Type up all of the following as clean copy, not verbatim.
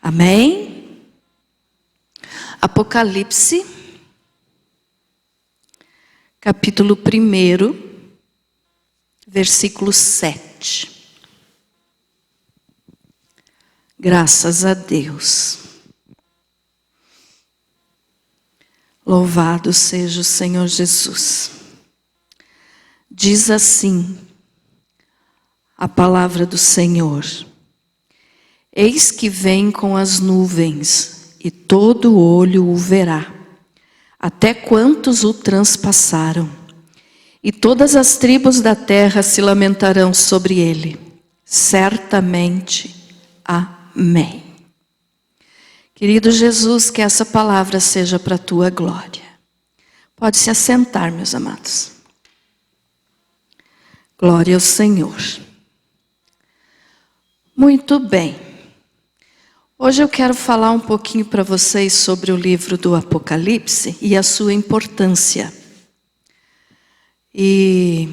Amém? Apocalipse, capítulo 1, versículo 7. Graças a Deus. Louvado seja o Senhor Jesus. Diz assim a palavra do Senhor: eis que vem com as nuvens, e todo olho o verá, até quantos o transpassaram. E todas as tribos da terra se lamentarão sobre ele. Certamente. Amém. Querido Jesus, que essa palavra seja para a tua glória. Pode se assentar, meus amados. Glória ao Senhor. Muito bem. Hoje eu quero falar um pouquinho para vocês sobre o livro do Apocalipse e a sua importância. E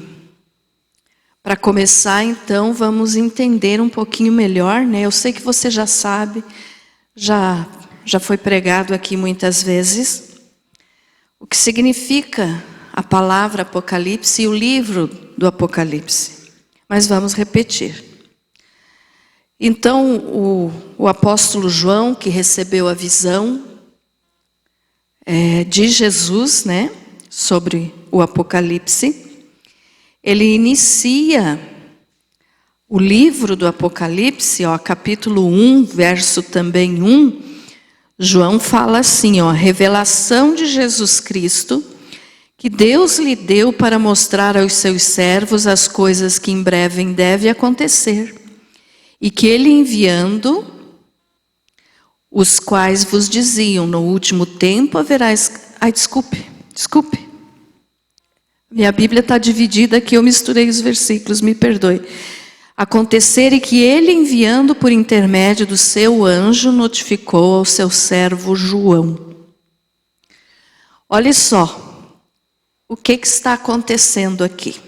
para começar, então, vamos entender um pouquinho melhor, né? Eu sei que você já sabe, já foi pregado aqui muitas vezes, o que significa a palavra Apocalipse e o livro do Apocalipse. Mas vamos repetir. Então, o apóstolo João, que recebeu a visão de Jesus, né, sobre o Apocalipse, ele inicia o livro do Apocalipse, capítulo 1, verso também 1, João fala assim, revelação de Jesus Cristo, que Deus lhe deu para mostrar aos seus servos as coisas que em breve devem acontecer, e que ele enviando, os quais vos diziam, no último tempo haverá... Desculpe. Minha Bíblia está dividida aqui, eu misturei os versículos, me perdoe. Acontecer e que ele enviando por intermédio do seu anjo, notificou ao seu servo João. Olha só, o que está acontecendo aqui?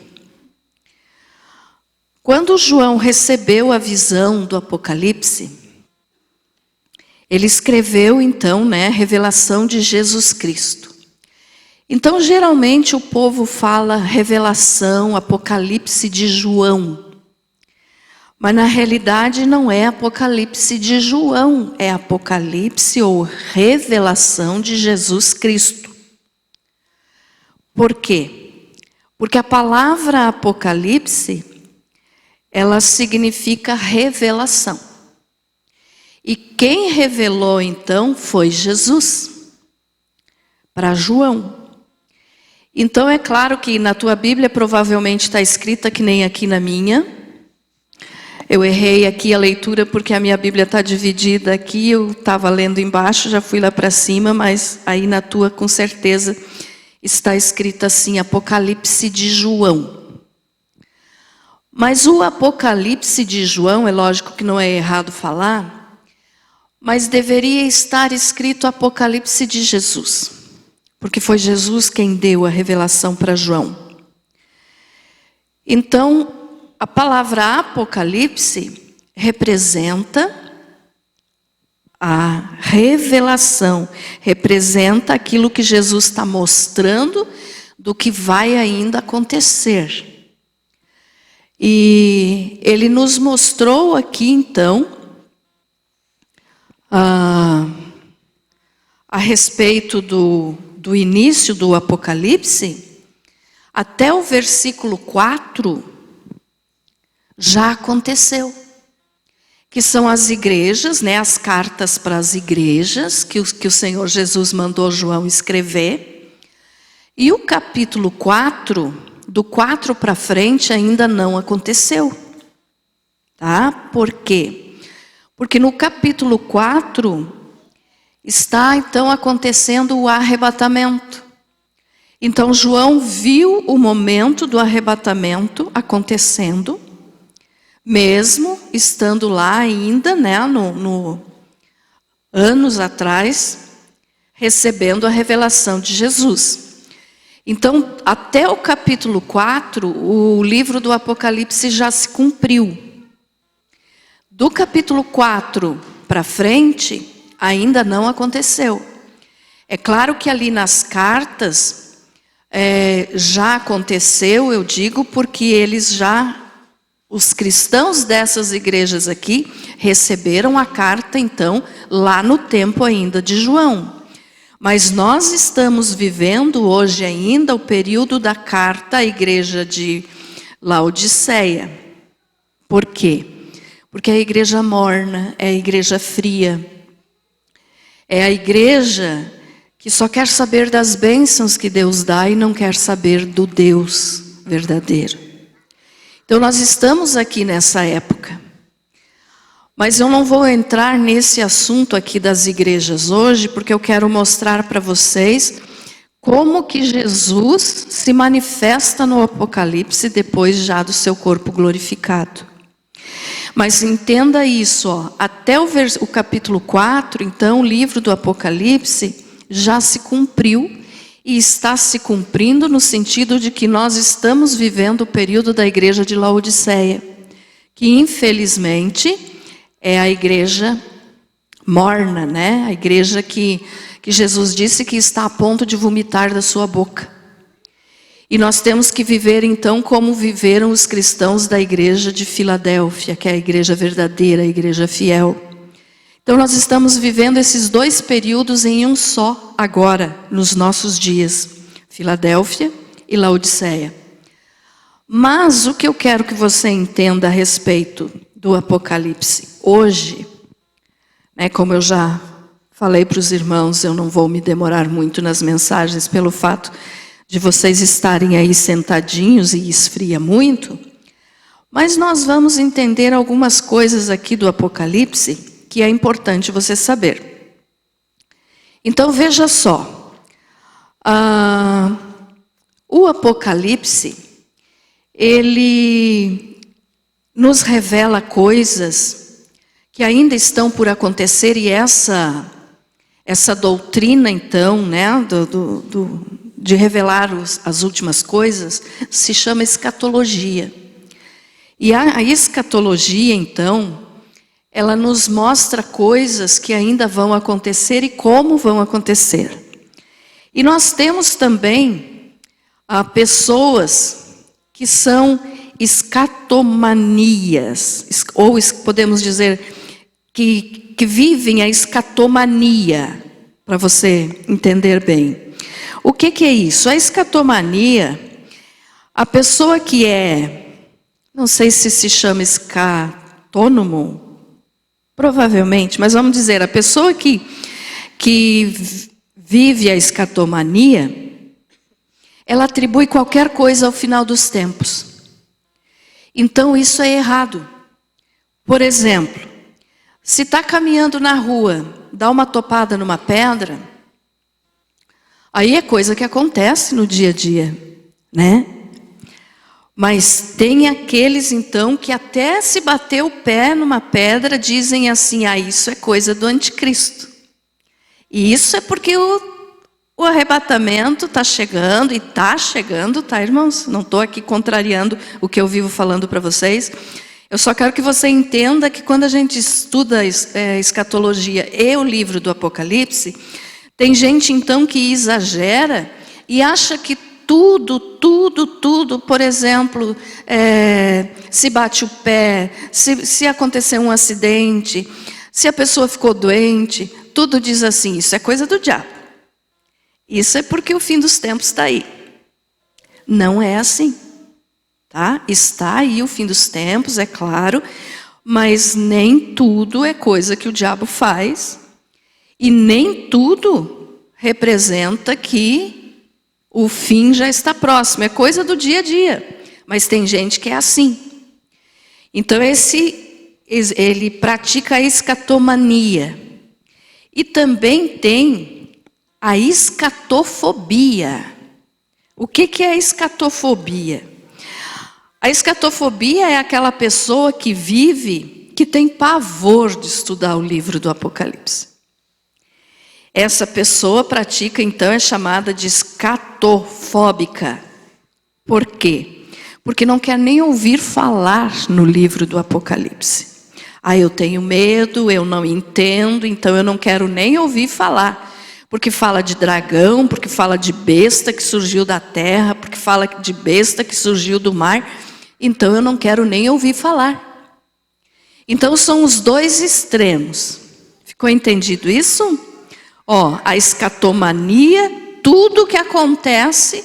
Quando João recebeu a visão do Apocalipse, ele escreveu então, revelação de Jesus Cristo. Então, geralmente o povo fala revelação, Apocalipse de João. Mas na realidade não é Apocalipse de João, é Apocalipse ou revelação de Jesus Cristo. Por quê? Porque a palavra Apocalipse, ela significa revelação. E quem revelou então foi Jesus para João. Então é claro que na tua Bíblia provavelmente está escrita que nem aqui na minha. Eu errei aqui a leitura porque a minha Bíblia está dividida aqui. Eu estava lendo embaixo, já fui lá para cima, mas aí na tua com certeza está escrito assim, Apocalipse de João. Mas o Apocalipse de João, é lógico que não é errado falar, mas deveria estar escrito Apocalipse de Jesus, porque foi Jesus quem deu a revelação para João. Então, a palavra Apocalipse representa a revelação, representa aquilo que Jesus está mostrando do que vai ainda acontecer. E ele nos mostrou aqui, então, a respeito do início do Apocalipse, até o versículo 4, já aconteceu. Que são as igrejas, as cartas para as igrejas, que o Senhor Jesus mandou João escrever. E o capítulo 4... do 4 para frente ainda não aconteceu. Tá? Por quê? Porque no capítulo 4 está então acontecendo o arrebatamento. Então João viu o momento do arrebatamento acontecendo, mesmo estando lá ainda, no anos atrás, recebendo a revelação de Jesus. Então, até o capítulo 4, o livro do Apocalipse já se cumpriu. Do capítulo 4 para frente, ainda não aconteceu. É claro que ali nas cartas já aconteceu, eu digo, porque os cristãos dessas igrejas aqui receberam a carta, então, lá no tempo ainda de João. Mas nós estamos vivendo hoje ainda o período da carta à igreja de Laodiceia. Por quê? Porque é a igreja morna, é a igreja fria. É a igreja que só quer saber das bênçãos que Deus dá e não quer saber do Deus verdadeiro. Então nós estamos aqui nessa época. Mas eu não vou entrar nesse assunto aqui das igrejas hoje, porque eu quero mostrar para vocês como que Jesus se manifesta no Apocalipse depois já do seu corpo glorificado. Mas entenda isso, até o capítulo 4, então o livro do Apocalipse já se cumpriu e está se cumprindo no sentido de que nós estamos vivendo o período da igreja de Laodiceia, que infelizmente é a igreja morna, né? A igreja que Jesus disse que está a ponto de vomitar da sua boca. E nós temos que viver então como viveram os cristãos da igreja de Filadélfia, que é a igreja verdadeira, a igreja fiel. Então nós estamos vivendo esses dois períodos em um só agora, nos nossos dias. Filadélfia e Laodiceia. Mas o que eu quero que você entenda a respeito do Apocalipse hoje, como eu já falei para os irmãos, eu não vou me demorar muito nas mensagens pelo fato de vocês estarem aí sentadinhos e esfria muito, mas nós vamos entender algumas coisas aqui do Apocalipse que é importante você saber. Então veja só, o Apocalipse, ele nos revela coisas que ainda estão por acontecer, e essa doutrina então, né, de revelar as últimas coisas, se chama escatologia. E a escatologia então, ela nos mostra coisas que ainda vão acontecer e como vão acontecer. E nós temos também pessoas que são escatomanias, ou podemos dizer que vivem a escatomania, para você entender bem. O que é isso? A escatomania, a pessoa que não sei se chama escatônomo, provavelmente, mas vamos dizer, a pessoa que vive a escatomania, ela atribui qualquer coisa ao final dos tempos. Então isso é errado. Por exemplo, se está caminhando na rua, dá uma topada numa pedra, aí é coisa que acontece no dia a dia, né? Mas tem aqueles então que até se bater o pé numa pedra dizem assim, isso é coisa do anticristo. E isso é porque o arrebatamento está chegando, e está chegando, tá, irmãos? Não estou aqui contrariando o que eu vivo falando para vocês. Eu só quero que você entenda que quando a gente estuda escatologia e o livro do Apocalipse, tem gente então que exagera e acha que tudo, por exemplo, se bate o pé, se acontecer um acidente, se a pessoa ficou doente, tudo diz assim, isso é coisa do diabo. Isso é porque o fim dos tempos está aí. Não é assim, tá? Está aí o fim dos tempos, é claro, mas nem tudo é coisa que o diabo faz, e nem tudo representa que o fim já está próximo, é coisa do dia a dia. Mas tem gente que é assim. Então ele pratica a escatomania. E também tem a escatofobia. O que é a escatofobia? A escatofobia é aquela pessoa que tem pavor de estudar o livro do Apocalipse. Essa pessoa pratica, então, é chamada de escatofóbica. Por quê? Porque não quer nem ouvir falar no livro do Apocalipse. Ah, eu tenho medo, eu não entendo, então eu não quero nem ouvir falar. Porque fala de dragão, porque fala de besta que surgiu da terra, porque fala de besta que surgiu do mar. Então eu não quero nem ouvir falar. Então são os dois extremos. Ficou entendido isso? Ó, a escatomania, tudo que acontece,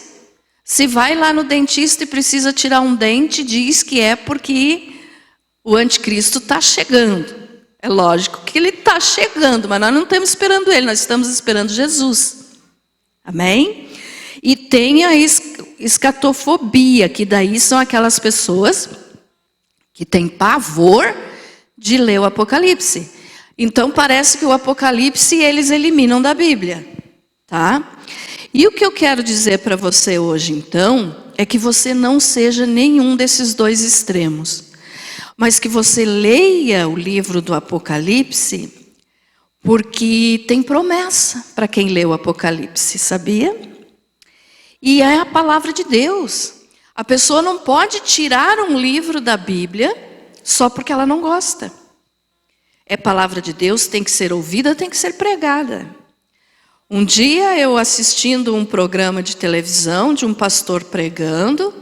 se vai lá no dentista e precisa tirar um dente, diz que é porque o anticristo está chegando. É lógico que ele está chegando, mas nós não estamos esperando ele, nós estamos esperando Jesus. Amém? E tem a escatofobia, que daí são aquelas pessoas que têm pavor de ler o Apocalipse. Então parece que o Apocalipse eles eliminam da Bíblia, tá? E o que eu quero dizer para você hoje, então, é que você não seja nenhum desses dois extremos, mas que você leia o livro do Apocalipse, porque tem promessa para quem lê o Apocalipse, sabia? E é a palavra de Deus. A pessoa não pode tirar um livro da Bíblia só porque ela não gosta. É palavra de Deus, tem que ser ouvida, tem que ser pregada. Um dia eu assistindo um programa de televisão de um pastor pregando,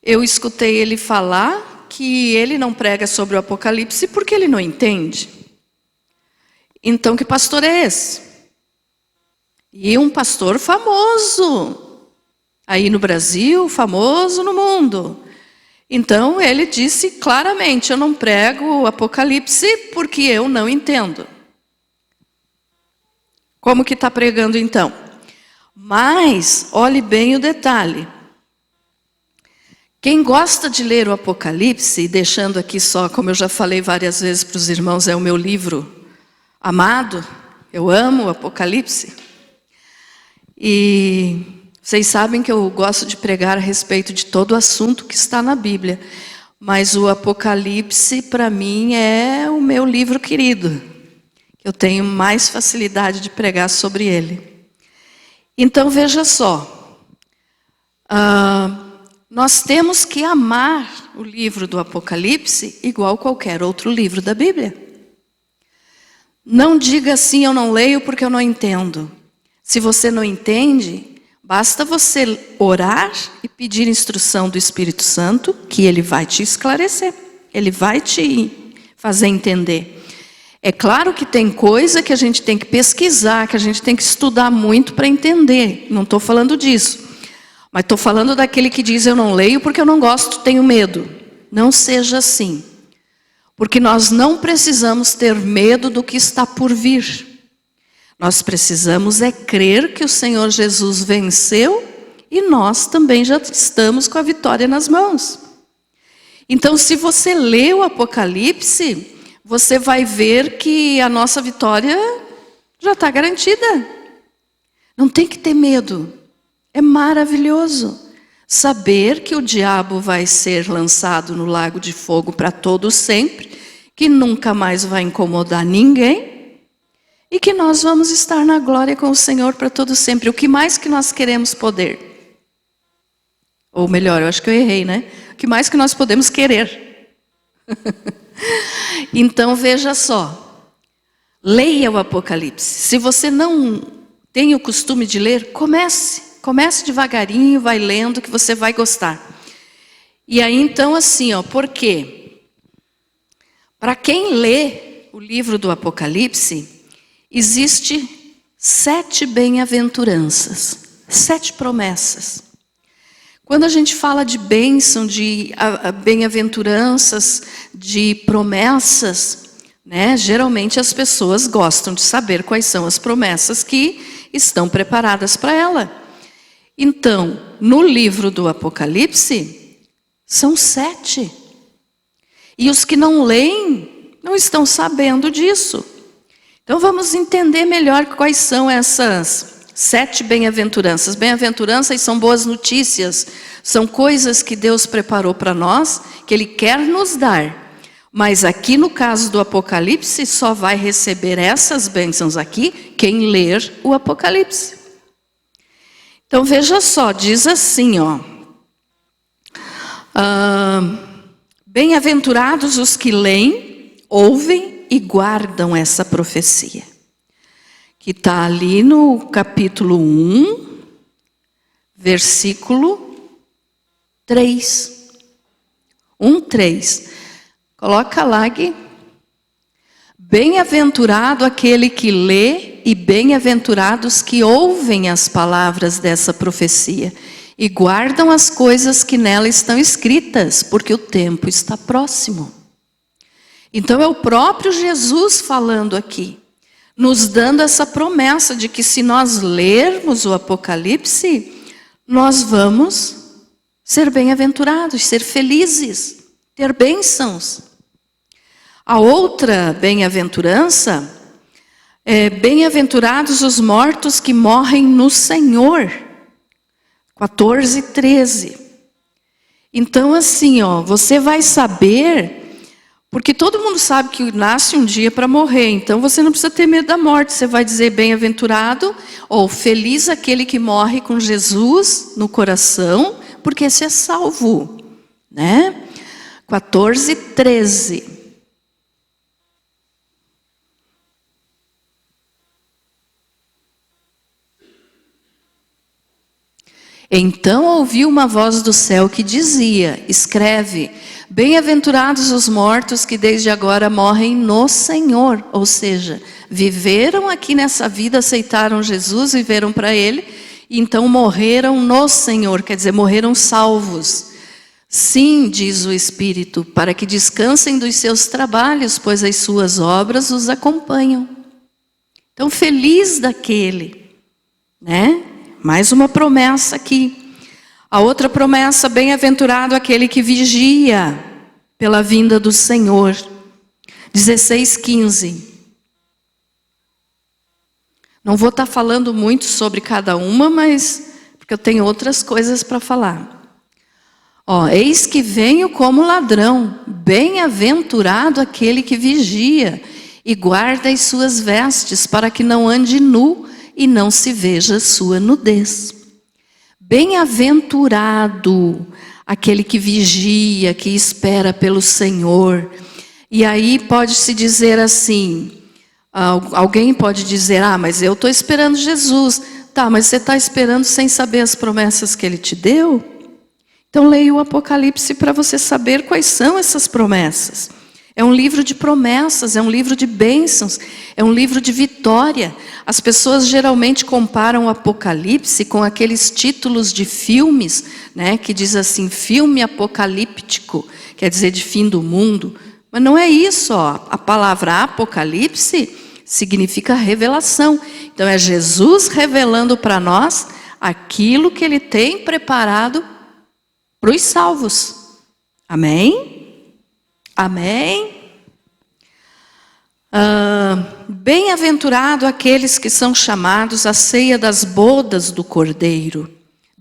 eu escutei ele falar que ele não prega sobre o Apocalipse porque ele não entende. Então que pastor é esse? E um pastor famoso aí no Brasil, famoso no mundo. Então ele disse claramente, eu não prego o Apocalipse porque eu não entendo. Como que está pregando então? Mas, olhe bem o detalhe. Quem gosta de ler o Apocalipse, e deixando aqui só, como eu já falei várias vezes para os irmãos, é o meu livro amado, eu amo o Apocalipse. E vocês sabem que eu gosto de pregar a respeito de todo o assunto que está na Bíblia. Mas o Apocalipse, para mim, é o meu livro querido. Eu tenho mais facilidade de pregar sobre ele. Então, veja só. Nós temos que amar o livro do Apocalipse igual qualquer outro livro da Bíblia. Não diga assim, eu não leio porque eu não entendo. Se você não entende, basta você orar e pedir instrução do Espírito Santo, que ele vai te esclarecer. Ele vai te fazer entender. É claro que tem coisa que a gente tem que pesquisar, que a gente tem que estudar muito para entender. Não estou falando disso. Mas estou falando daquele que diz, eu não leio porque eu não gosto, tenho medo. Não seja assim. Porque nós não precisamos ter medo do que está por vir. Nós precisamos é crer que o Senhor Jesus venceu e nós também já estamos com a vitória nas mãos. Então, se você lê o Apocalipse, você vai ver que a nossa vitória já está garantida. Não tem que ter medo. É maravilhoso saber que o diabo vai ser lançado no lago de fogo para todo sempre, que nunca mais vai incomodar ninguém e que nós vamos estar na glória com o Senhor para todo sempre. O que mais que nós queremos poder? Ou melhor, eu acho que eu errei, né? O que mais que nós podemos querer? Então veja só, leia o Apocalipse. Se você não tem o costume de ler, comece devagarinho, vai lendo que você vai gostar. E aí então assim, por quê? Para quem lê o livro do Apocalipse, existe 7 bem-aventuranças, 7 promessas. Quando a gente fala de bênção, de bem-aventuranças, de promessas, né, geralmente as pessoas gostam de saber quais são as promessas que estão preparadas para ela. Então, no livro do Apocalipse, são 7. E os que não leem, não estão sabendo disso. Então vamos entender melhor quais são essas 7 bem-aventuranças. Bem-aventuranças são boas notícias, são coisas que Deus preparou para nós, que Ele quer nos dar. Mas aqui no caso do Apocalipse, só vai receber essas bênçãos aqui quem ler o Apocalipse. Então veja só, diz assim, bem-aventurados os que leem ouvem e guardam essa profecia. Que está ali no capítulo 1, versículo 3. 1:3. Coloca lá, Gui. Bem-aventurado aquele que lê e bem-aventurados que ouvem as palavras dessa profecia e guardam as coisas que nela estão escritas, porque o tempo está próximo. Então é o próprio Jesus falando aqui, nos dando essa promessa de que se nós lermos o Apocalipse, nós vamos ser bem-aventurados, ser felizes, ter bênçãos. A outra bem-aventurança é bem-aventurados os mortos que morrem no Senhor. 14:13. Então assim, você vai saber, porque todo mundo sabe que nasce um dia para morrer, então você não precisa ter medo da morte. Você vai dizer bem-aventurado ou feliz aquele que morre com Jesus no coração, porque esse é salvo, né? 14:13. Então ouvi uma voz do céu que dizia: escreve, bem-aventurados os mortos que desde agora morrem no Senhor. Ou seja, viveram aqui nessa vida, aceitaram Jesus, viveram para Ele, e então morreram no Senhor, quer dizer, morreram salvos. Sim, diz o Espírito, para que descansem dos seus trabalhos, pois as suas obras os acompanham. Então, feliz daquele, né? Mais uma promessa aqui. A outra promessa, bem-aventurado aquele que vigia pela vinda do Senhor. 16:15. Não vou estar falando muito sobre cada uma, mas porque eu tenho outras coisas para falar. Eis que venho como ladrão, bem-aventurado aquele que vigia e guarda as suas vestes, para que não ande nu e não se veja sua nudez. Bem-aventurado aquele que vigia, que espera pelo Senhor. E aí pode-se dizer assim, alguém pode dizer, mas eu estou esperando Jesus. Tá, mas você está esperando sem saber as promessas que Ele te deu? Então leia o Apocalipse para você saber quais são essas promessas. É um livro de promessas, é um livro de bênçãos, é um livro de vitória. As pessoas geralmente comparam o Apocalipse com aqueles títulos de filmes, né, que diz assim, filme apocalíptico, quer dizer de fim do mundo. Mas não é isso, a palavra Apocalipse significa revelação. Então é Jesus revelando para nós aquilo que Ele tem preparado para os salvos. Amém? Amém? Bem-aventurado aqueles que são chamados à ceia das bodas do Cordeiro.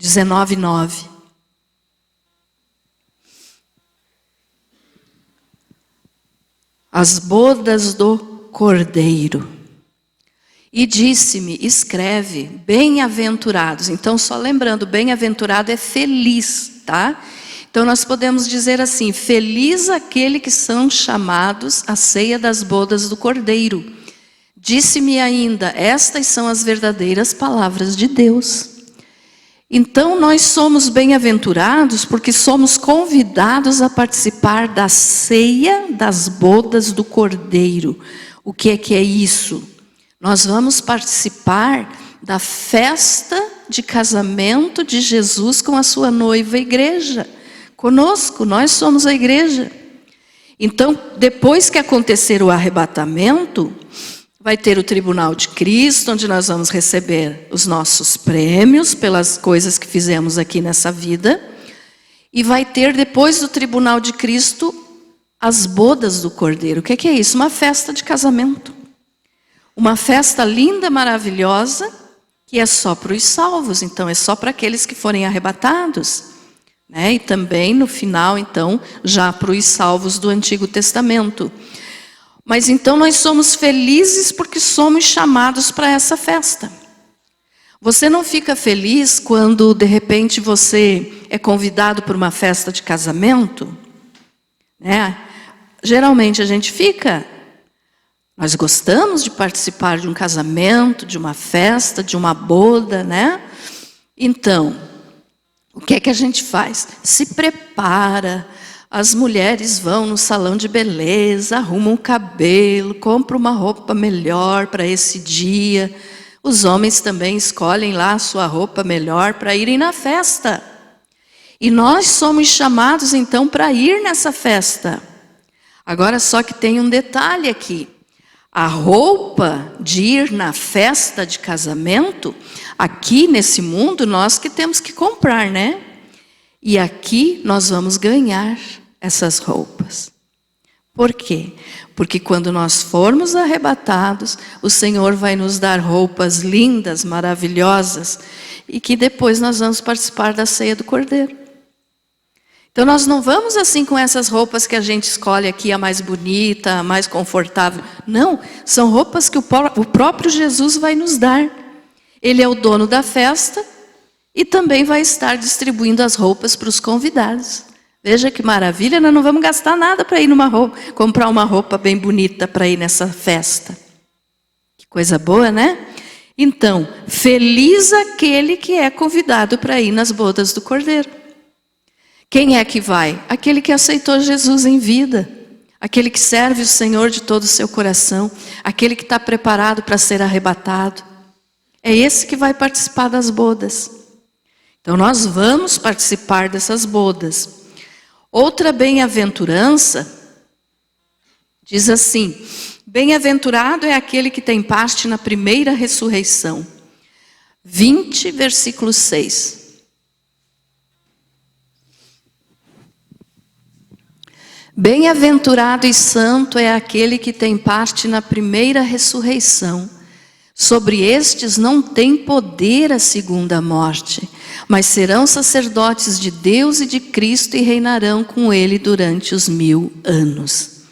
19:9. As bodas do Cordeiro. E disse-me, escreve, bem-aventurados. Então, só lembrando, bem-aventurado é feliz, tá? Então nós podemos dizer assim, feliz aquele que são chamados à ceia das bodas do Cordeiro. Disse-me ainda, estas são as verdadeiras palavras de Deus. Então nós somos bem-aventurados porque somos convidados a participar da ceia das bodas do Cordeiro. O que é isso? Nós vamos participar da festa de casamento de Jesus com a sua noiva igreja. Conosco, nós somos a igreja. Então, depois que acontecer o arrebatamento, vai ter o tribunal de Cristo, onde nós vamos receber os nossos prêmios pelas coisas que fizemos aqui nessa vida. E vai ter, depois do tribunal de Cristo, as bodas do Cordeiro. O que é isso? Uma festa de casamento. Uma festa linda, maravilhosa, que é só para os salvos. Então, é só para aqueles que forem arrebatados. Né? E também no final, então, já para os salvos do Antigo Testamento. Mas então nós somos felizes porque somos chamados para essa festa. Você não fica feliz quando de repente você é convidado para uma festa de casamento? Né? geralmente a gente fica. Nós gostamos de participar de um casamento, de uma festa, de uma boda, né? Então, o que é que a gente faz? Se prepara, as mulheres vão no salão de beleza, arrumam o cabelo, compram uma roupa melhor para esse dia. Os homens também escolhem lá a sua roupa melhor para irem na festa. E nós somos chamados então para ir nessa festa. Agora só que tem um detalhe aqui. A roupa de ir na festa de casamento, aqui nesse mundo nós que temos que comprar, né? E aqui nós vamos ganhar essas roupas. Por quê? Porque quando nós formos arrebatados, o Senhor vai nos dar roupas lindas, maravilhosas, e que depois nós vamos participar da ceia do Cordeiro. Então nós não vamos assim com essas roupas que a gente escolhe aqui, a mais bonita, a mais confortável. Não, são roupas que o próprio Jesus vai nos dar. Ele é o dono da festa e também vai estar distribuindo as roupas para os convidados. Veja que maravilha, nós não vamos gastar nada para ir comprar uma roupa bem bonita para ir nessa festa. Que coisa boa, né? Então, feliz aquele que é convidado para ir nas bodas do Cordeiro. Quem é que vai? Aquele que aceitou Jesus em vida. Aquele que serve o Senhor de todo o seu coração. Aquele que está preparado para ser arrebatado. É esse que vai participar das bodas. Então nós vamos participar dessas bodas. Outra bem-aventurança diz assim: bem-aventurado é aquele que tem parte na primeira ressurreição. 20, versículo 6. Bem-aventurado e santo é aquele que tem parte na primeira ressurreição. Sobre estes não tem poder a segunda morte, mas serão sacerdotes de Deus e de Cristo e reinarão com ele durante os 1000 anos.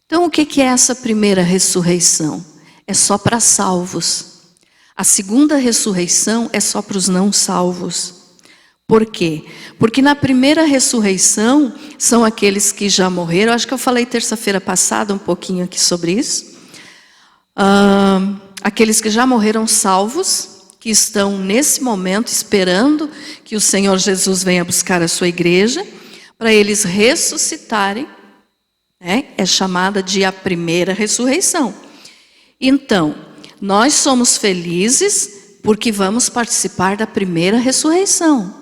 Então o que é essa primeira ressurreição? É só para salvos. A segunda ressurreição é só para os não salvos. Por quê? Porque na primeira ressurreição são aqueles que já morreram. Acho que eu falei terça-feira passada um pouquinho aqui sobre isso. Aqueles que já morreram salvos, que estão nesse momento esperando que o Senhor Jesus venha buscar a sua igreja, para eles ressuscitarem, né? É chamada de a primeira ressurreição. Então, nós somos felizes porque vamos participar da primeira ressurreição.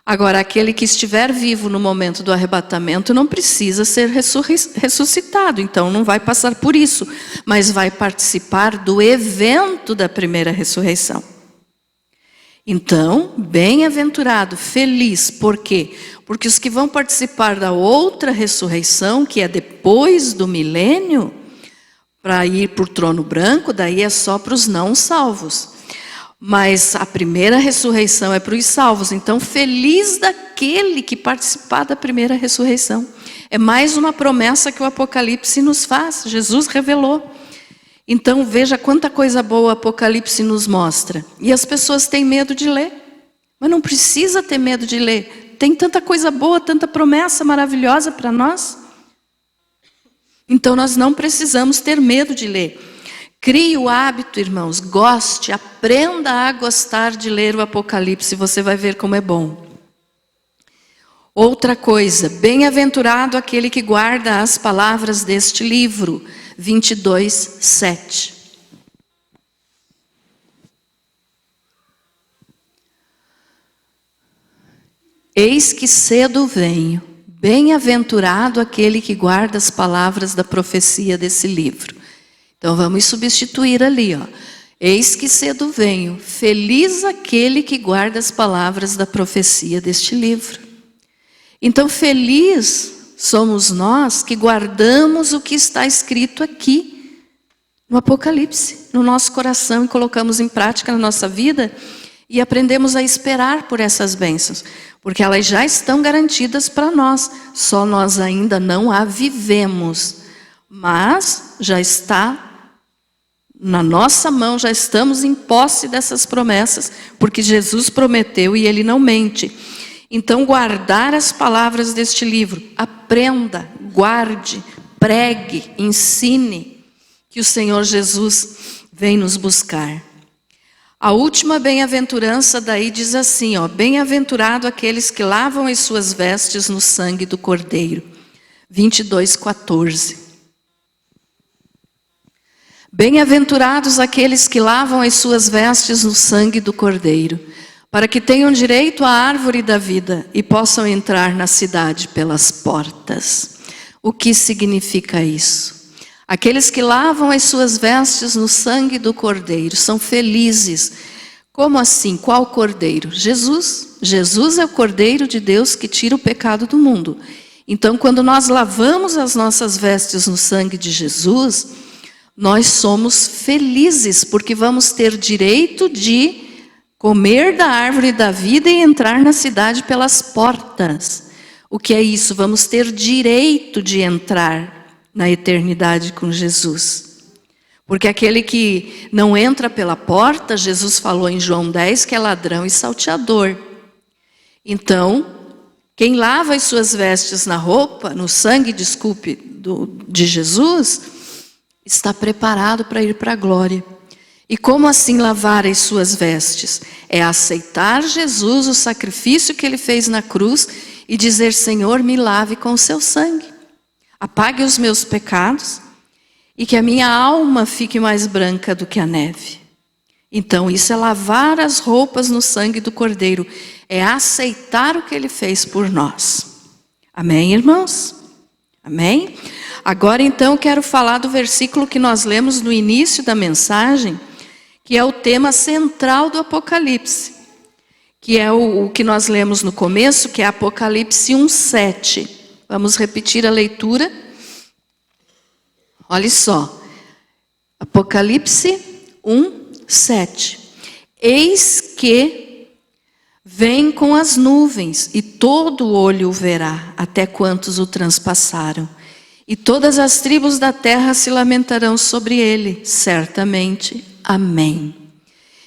Agora, aquele que estiver vivo no momento do arrebatamento não precisa ser ressuscitado, então não vai passar por isso, mas vai participar do evento da primeira ressurreição. Então, bem-aventurado, feliz, por quê? Porque os que vão participar da outra ressurreição, que é depois do milênio, para ir para o trono branco, daí é só para os não salvos. Mas a primeira ressurreição é para os salvos. Então, feliz daquele que participar da primeira ressurreição. É mais uma promessa que o Apocalipse nos faz. Jesus revelou. Então, veja quanta coisa boa o Apocalipse nos mostra. E as pessoas têm medo de ler. Mas não precisa ter medo de ler. Tem tanta coisa boa, tanta promessa maravilhosa para nós. Então, nós não precisamos ter medo de ler. Crie o hábito, irmãos, goste, aprenda a gostar de ler o Apocalipse, você vai ver como é bom. Outra coisa, bem-aventurado aquele que guarda as palavras deste livro, 22, 7. Eis que cedo venho, bem-aventurado aquele que guarda as palavras da profecia desse livro. Então vamos substituir ali, ó. Eis que cedo venho, feliz aquele que guarda as palavras da profecia deste livro. Então feliz somos nós que guardamos o que está escrito aqui no Apocalipse, no nosso coração, e colocamos em prática na nossa vida e aprendemos a esperar por essas bênçãos, porque elas já estão garantidas para nós, só nós ainda não a vivemos, mas já está na nossa mão, já estamos em posse dessas promessas, porque Jesus prometeu e Ele não mente. Então, guardar as palavras deste livro, aprenda, guarde, pregue, ensine que o Senhor Jesus vem nos buscar. A última bem-aventurança daí diz assim, ó, bem-aventurado aqueles que lavam as suas vestes no sangue do Cordeiro. 22:14. Bem-aventurados aqueles que lavam as suas vestes no sangue do Cordeiro, para que tenham direito à árvore da vida e possam entrar na cidade pelas portas. O que significa isso? Aqueles que lavam as suas vestes no sangue do Cordeiro são felizes. Como assim? Qual Cordeiro? Jesus. Jesus é o Cordeiro de Deus que tira o pecado do mundo. Então, quando nós lavamos as nossas vestes no sangue de Jesus, nós somos felizes, porque vamos ter direito de comer da árvore da vida e entrar na cidade pelas portas. O que é isso? Vamos ter direito de entrar na eternidade com Jesus. Porque aquele que não entra pela porta, Jesus falou em João 10 que é ladrão e salteador. Então, quem lava as suas vestes na roupa, no sangue, de Jesus, está preparado para ir para a glória. E como assim lavar as suas vestes? É aceitar Jesus, o sacrifício que Ele fez na cruz, e dizer, Senhor, me lave com o seu sangue. Apague os meus pecados e que a minha alma fique mais branca do que a neve. Então, isso é lavar as roupas no sangue do Cordeiro. É aceitar o que Ele fez por nós. Amém, irmãos? Amém? Agora, então, quero falar do versículo que nós lemos no início da mensagem, que é o tema central do Apocalipse, que é o que nós lemos no começo, que é Apocalipse 1:7. Vamos repetir a leitura. Olha só. Apocalipse 1:7. Eis que vem com as nuvens, e todo olho o verá, até quantos o transpassaram. E todas as tribos da terra se lamentarão sobre ele, certamente. Amém.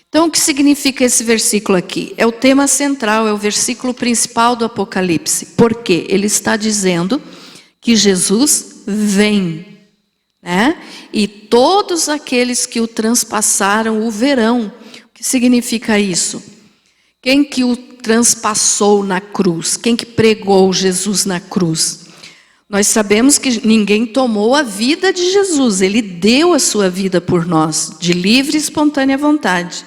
Então, o que significa esse versículo aqui? É o tema central, é o versículo principal do Apocalipse. Por quê? Ele está dizendo que Jesus vem, né? E todos aqueles que o transpassaram o verão. O que significa isso? Quem que o transpassou na cruz? Quem que pregou Jesus na cruz? Nós sabemos que ninguém tomou a vida de Jesus. Ele deu a sua vida por nós, de livre e espontânea vontade.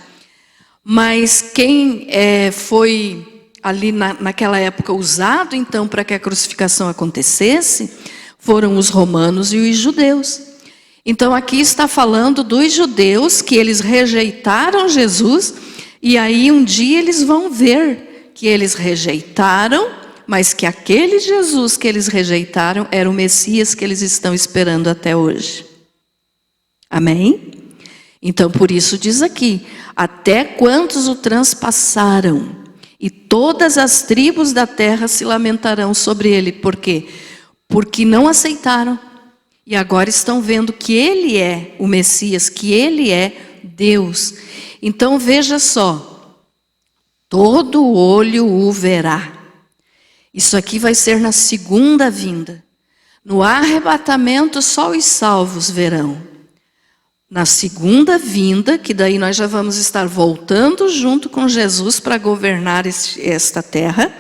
Mas quem foi ali naquela época usado, então, para que a crucificação acontecesse, foram os romanos e os judeus. Então, aqui está falando dos judeus, que eles rejeitaram Jesus, e aí um dia eles vão ver que eles rejeitaram, mas que aquele Jesus que eles rejeitaram era o Messias que eles estão esperando até hoje. Amém? Então, por isso diz aqui, até quantos o transpassaram, e todas as tribos da terra se lamentarão sobre ele. Por quê? Porque não aceitaram, e agora estão vendo que ele é o Messias, que ele é Deus. Então, veja só, todo olho o verá. Isso aqui vai ser na segunda vinda. No arrebatamento, só os salvos verão. Na segunda vinda, que daí nós já vamos estar voltando junto com Jesus para governar esta terra,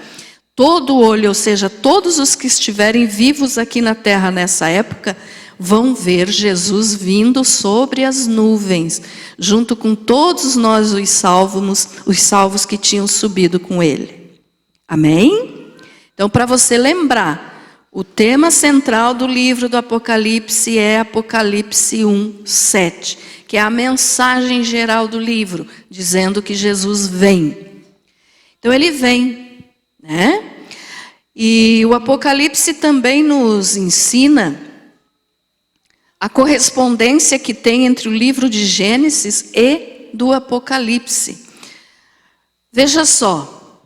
todo olho, ou seja, todos os que estiverem vivos aqui na terra nessa época, vão ver Jesus vindo sobre as nuvens, junto com todos nós os salvos que tinham subido com ele. Amém? Então, para você lembrar, o tema central do livro do Apocalipse é Apocalipse 1:7, que é a mensagem geral do livro, dizendo que Jesus vem. Então ele vem, né? E o Apocalipse também nos ensina a correspondência que tem entre o livro de Gênesis e do Apocalipse. Veja só,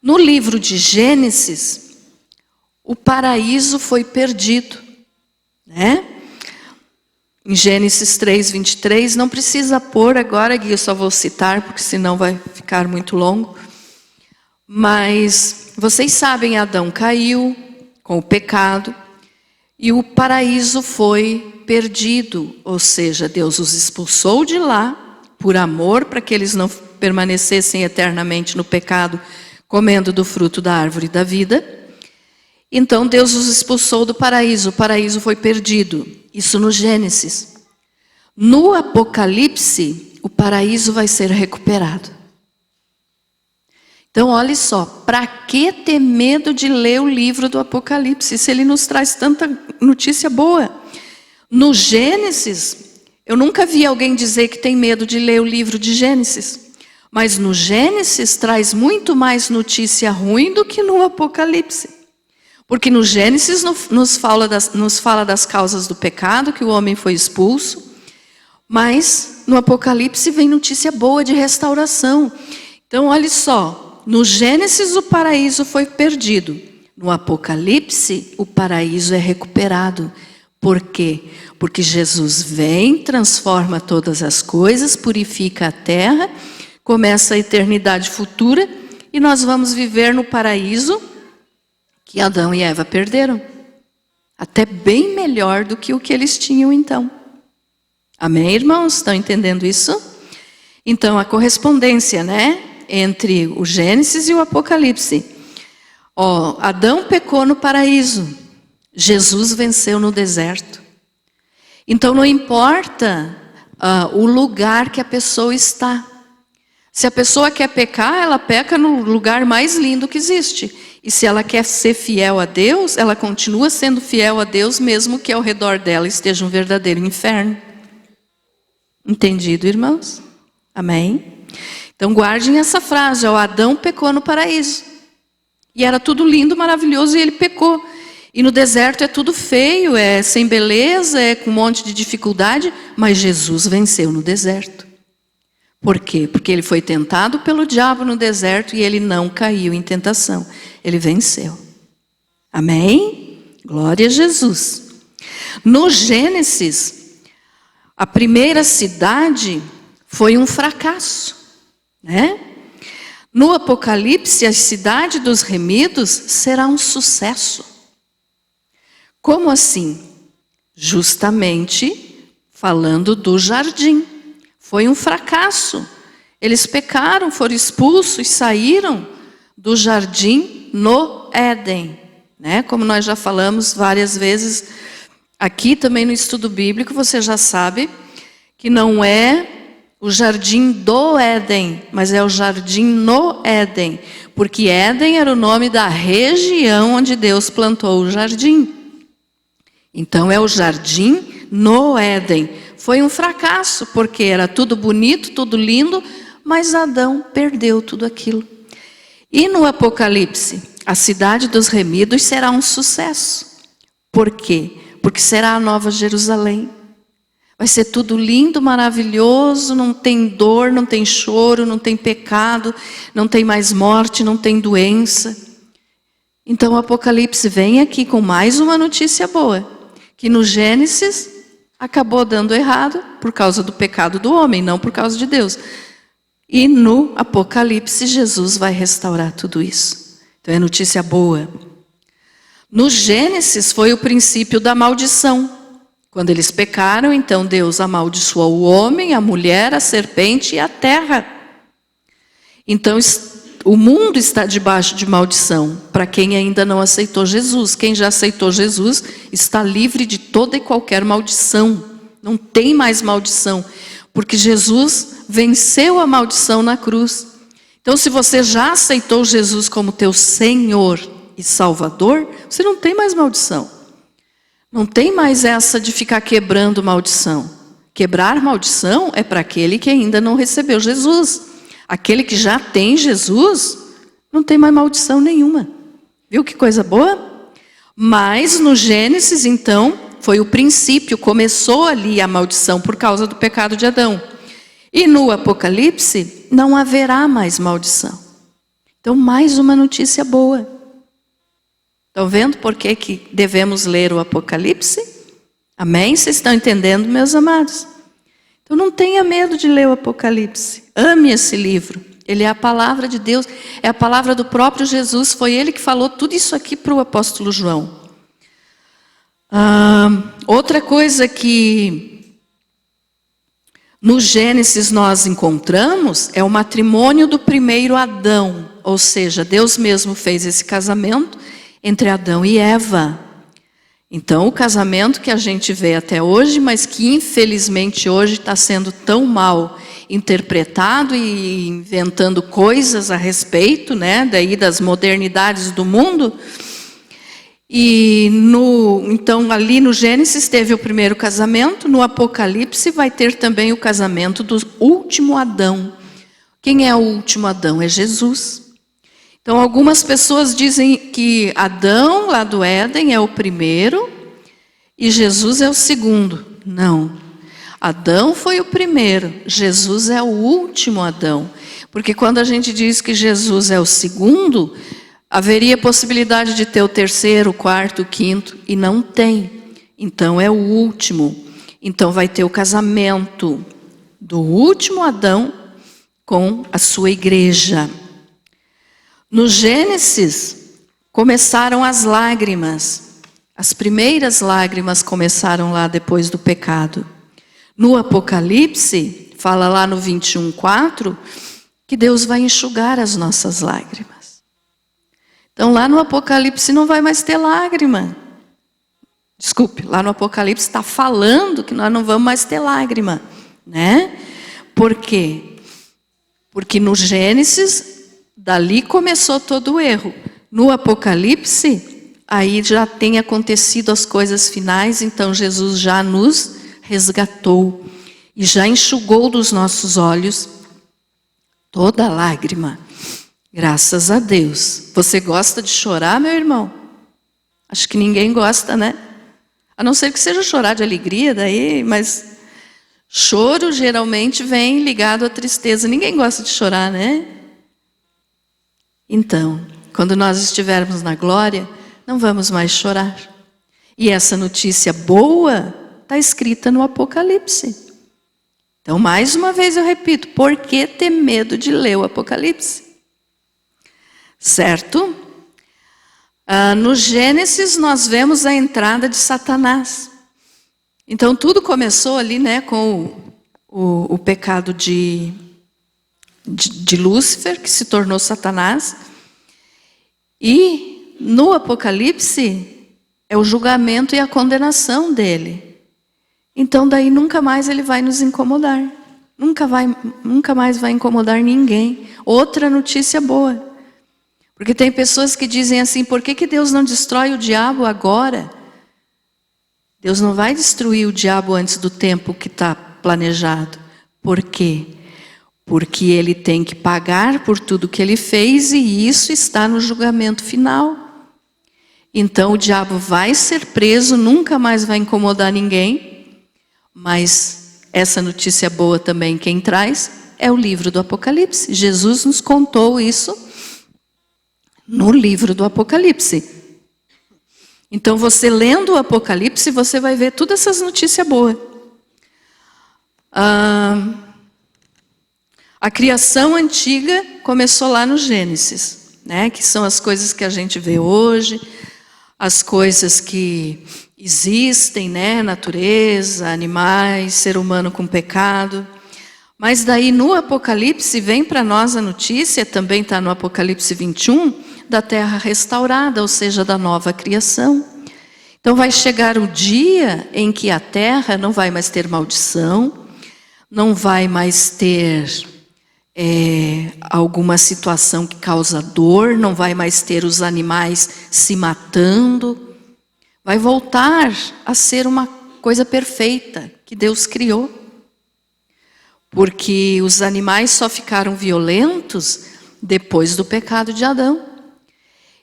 no livro de Gênesis, o paraíso foi perdido, né? Em Gênesis 3:23, não precisa pôr agora, Gui, eu só vou citar, porque senão vai ficar muito longo. Mas vocês sabem, Adão caiu com o pecado, e o paraíso foi perdido, ou seja, Deus os expulsou de lá por amor, para que eles não permanecessem eternamente no pecado, comendo do fruto da árvore da vida. Então Deus os expulsou do paraíso, o paraíso foi perdido. Isso no Gênesis. No Apocalipse, o paraíso vai ser recuperado. Então, olha só, para que ter medo de ler o livro do Apocalipse, se ele nos traz tanta notícia boa? No Gênesis, eu nunca vi alguém dizer que tem medo de ler o livro de Gênesis, mas no Gênesis traz muito mais notícia ruim do que no Apocalipse. Porque no Gênesis nos fala das causas do pecado, que o homem foi expulso, mas no Apocalipse vem notícia boa de restauração. Então, olha só. No Gênesis, o paraíso foi perdido. No Apocalipse, o paraíso é recuperado. Por quê? Porque Jesus vem, transforma todas as coisas, purifica a terra, começa a eternidade futura, e nós vamos viver no paraíso que Adão e Eva perderam. Até bem melhor do que o que eles tinham então. Amém, irmãos? Estão entendendo isso? Então, a correspondência, entre o Gênesis e o Apocalipse. Adão pecou no paraíso, Jesus venceu no deserto. Então não importa o lugar que a pessoa está. Se a pessoa quer pecar, ela peca no lugar mais lindo que existe. E se ela quer ser fiel a Deus, ela continua sendo fiel a Deus, mesmo que ao redor dela esteja um verdadeiro inferno. Entendido, irmãos? Amém? Então guardem essa frase, Adão pecou no paraíso. E era tudo lindo, maravilhoso, e ele pecou. E no deserto é tudo feio, é sem beleza, é com um monte de dificuldade, mas Jesus venceu no deserto. Por quê? Porque ele foi tentado pelo diabo no deserto e ele não caiu em tentação. Ele venceu. Amém? Glória a Jesus. No Gênesis, a primeira cidade foi um fracasso. No Apocalipse, a cidade dos remidos será um sucesso. Como assim? Justamente falando do jardim. Foi um fracasso. Eles pecaram, foram expulsos, saíram do jardim no Éden. Como nós já falamos várias vezes aqui também no estudo bíblico, você já sabe que não é o jardim do Éden, mas é o jardim no Éden, porque Éden era o nome da região onde Deus plantou o jardim. Então é o jardim no Éden. Foi um fracasso, porque era tudo bonito, tudo lindo, mas Adão perdeu tudo aquilo. E no Apocalipse, a cidade dos remidos será um sucesso. Por quê? Porque será a nova Jerusalém. Vai ser tudo lindo, maravilhoso, não tem dor, não tem choro, não tem pecado, não tem mais morte, não tem doença. Então o Apocalipse vem aqui com mais uma notícia boa, que no Gênesis acabou dando errado por causa do pecado do homem, não por causa de Deus. E no Apocalipse Jesus vai restaurar tudo isso. Então é notícia boa. No Gênesis foi o princípio da maldição. Quando eles pecaram, então Deus amaldiçoou o homem, a mulher, a serpente e a terra. Então o mundo está debaixo de maldição, para quem ainda não aceitou Jesus. Quem já aceitou Jesus está livre de toda e qualquer maldição. Não tem mais maldição, porque Jesus venceu a maldição na cruz. Então se você já aceitou Jesus como teu Senhor e Salvador, você não tem mais maldição. Não tem mais essa de ficar quebrando maldição. Quebrar maldição é para aquele que ainda não recebeu Jesus. Aquele que já tem Jesus, não tem mais maldição nenhuma. Viu que coisa boa? Mas no Gênesis, então, foi o princípio, começou ali a maldição por causa do pecado de Adão. E no Apocalipse, não haverá mais maldição. Então, mais uma notícia boa. Estão vendo por que devemos ler o Apocalipse? Amém? Vocês estão entendendo, meus amados? Então não tenha medo de ler o Apocalipse. Ame esse livro. Ele é a palavra de Deus, é a palavra do próprio Jesus. Foi ele que falou tudo isso aqui para o apóstolo João. Outra coisa que no Gênesis nós encontramos é o matrimônio do primeiro Adão. Ou seja, Deus mesmo fez esse casamento entre Adão e Eva. Então, o casamento que a gente vê até hoje, mas que infelizmente hoje está sendo tão mal interpretado e inventando coisas a respeito, né, daí das modernidades do mundo. Então, ali no Gênesis teve o primeiro casamento, no Apocalipse vai ter também o casamento do último Adão. Quem é o último Adão? É Jesus. Então, algumas pessoas dizem que Adão, lá do Éden, é o primeiro e Jesus é o segundo. Não. Adão foi o primeiro, Jesus é o último Adão. Porque quando a gente diz que Jesus é o segundo, haveria possibilidade de ter o terceiro, o quarto, o quinto, e não tem. Então, é o último. Então, vai ter o casamento do último Adão com a sua igreja. No Gênesis, começaram as lágrimas. As primeiras lágrimas começaram lá depois do pecado. No Apocalipse, fala lá no 21:4, que Deus vai enxugar as nossas lágrimas. Então, lá no Apocalipse não vai mais ter lágrima. Desculpe, lá no Apocalipse está falando que nós não vamos mais ter lágrima, né? Por quê? Porque no Gênesis, dali começou todo o erro. No Apocalipse, aí já tem acontecido as coisas finais, então Jesus já nos resgatou e já enxugou dos nossos olhos toda lágrima. Graças a Deus. Você gosta de chorar, meu irmão? Acho que ninguém gosta, né? A não ser que seja chorar de alegria, daí, mas choro geralmente vem ligado à tristeza. Ninguém gosta de chorar, né? Então, quando nós estivermos na glória, não vamos mais chorar. E essa notícia boa está escrita no Apocalipse. Então, mais uma vez eu repito, por que ter medo de ler o Apocalipse? Certo? No Gênesis nós vemos a entrada de Satanás. Então, tudo começou ali, né, com o pecado de Lúcifer, que se tornou Satanás. E no Apocalipse é o julgamento e a condenação dele. Então daí nunca mais ele vai nos incomodar. Nunca mais vai incomodar ninguém. Outra notícia boa. Porque tem pessoas que dizem assim, por que Deus não destrói o diabo agora? Deus não vai destruir o diabo antes do tempo que está planejado. Por quê? Porque ele tem que pagar por tudo que ele fez e isso está no julgamento final. Então o diabo vai ser preso, nunca mais vai incomodar ninguém. Mas essa notícia boa também quem traz é o livro do Apocalipse. Jesus nos contou isso no livro do Apocalipse. Então você lendo o Apocalipse, você vai ver todas essas notícias boas. A criação antiga começou lá no Gênesis, né? Que são as coisas que a gente vê hoje, as coisas que existem, né? Natureza, animais, ser humano com pecado. Mas daí no Apocalipse vem para nós a notícia, também está no Apocalipse 21, da terra restaurada, ou seja, da nova criação. Então vai chegar o dia em que a terra não vai mais ter maldição, não vai mais ter alguma situação que causa dor, não vai mais ter os animais se matando. Vai voltar a ser uma coisa perfeita que Deus criou. Porque os animais só ficaram violentos depois do pecado de Adão.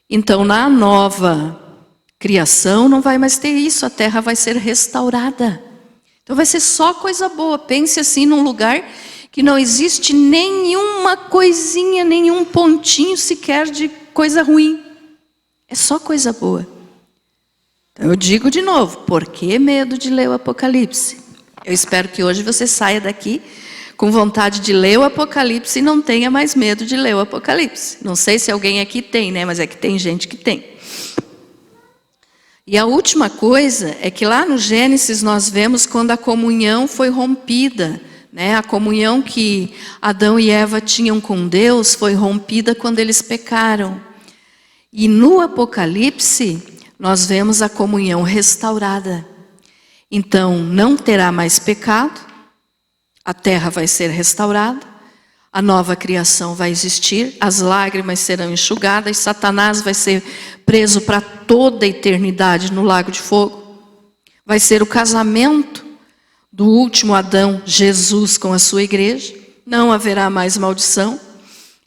Então, na nova criação, não vai mais ter isso, a terra vai ser restaurada. Então, vai ser só coisa boa. Pense assim, num lugar que não existe nenhuma coisinha, nenhum pontinho sequer de coisa ruim. É só coisa boa. Então, eu digo de novo, por que medo de ler o Apocalipse? Eu espero que hoje você saia daqui com vontade de ler o Apocalipse e não tenha mais medo de ler o Apocalipse. Não sei se alguém aqui tem, né? Mas é que tem gente que tem. E a última coisa é que lá no Gênesis nós vemos quando a comunhão foi rompida, né? A comunhão que Adão e Eva tinham com Deus foi rompida quando eles pecaram. E no Apocalipse nós vemos a comunhão restaurada. Então não terá mais pecado, a terra vai ser restaurada, a nova criação vai existir, as lágrimas serão enxugadas, Satanás vai ser preso para toda a eternidade no lago de fogo. Vai ser o casamento do último Adão, Jesus, com a sua igreja. Não haverá mais maldição.